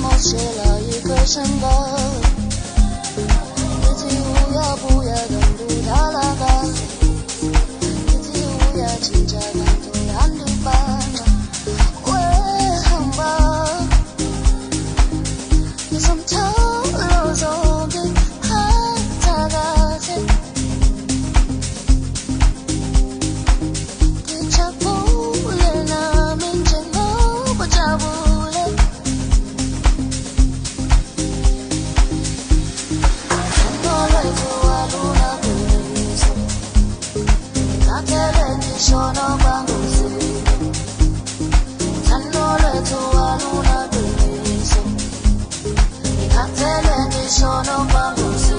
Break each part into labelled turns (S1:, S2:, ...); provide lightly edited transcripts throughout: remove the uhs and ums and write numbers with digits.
S1: 冒起了一个山岗，自己无要不要等住他那个，自己无要请假当突然的班，为什么你从头路中的看他个谁？你查不了那明天我不查不了。Sono quando sei, sanno le tue luna bellezza, i cartelli sono quando sei.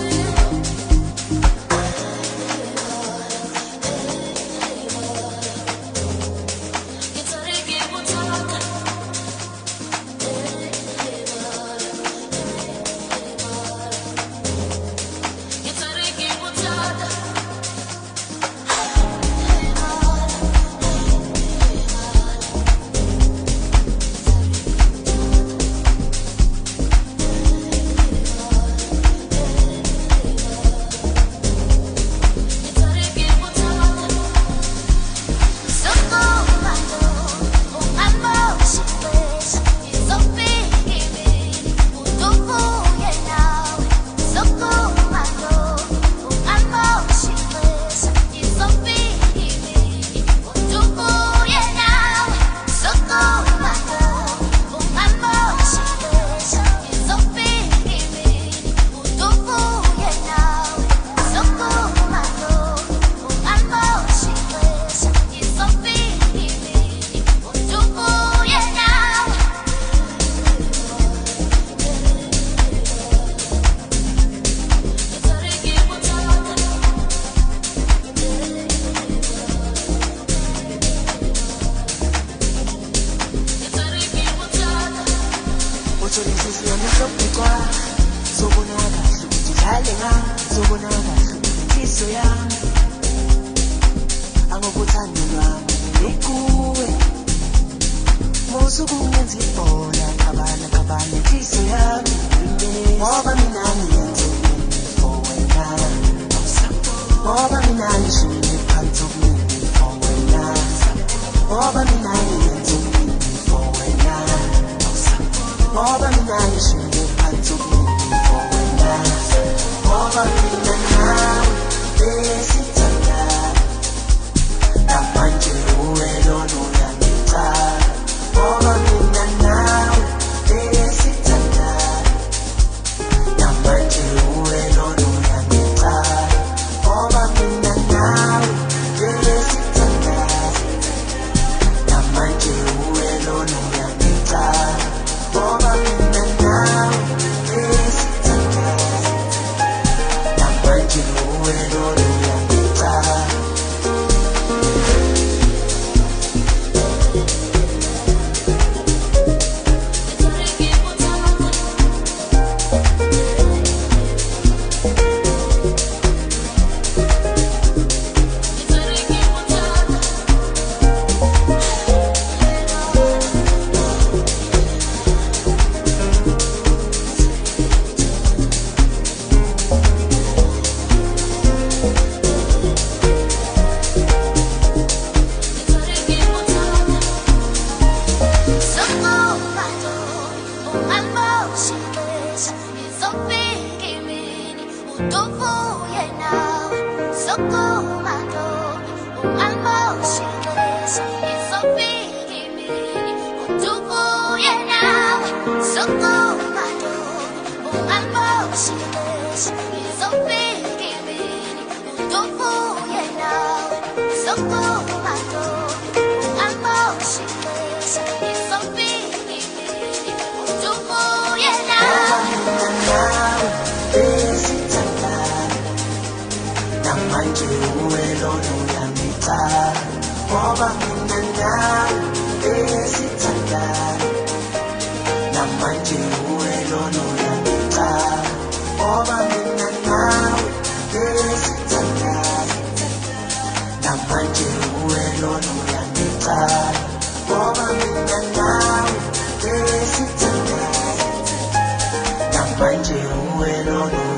S2: manje uwe nono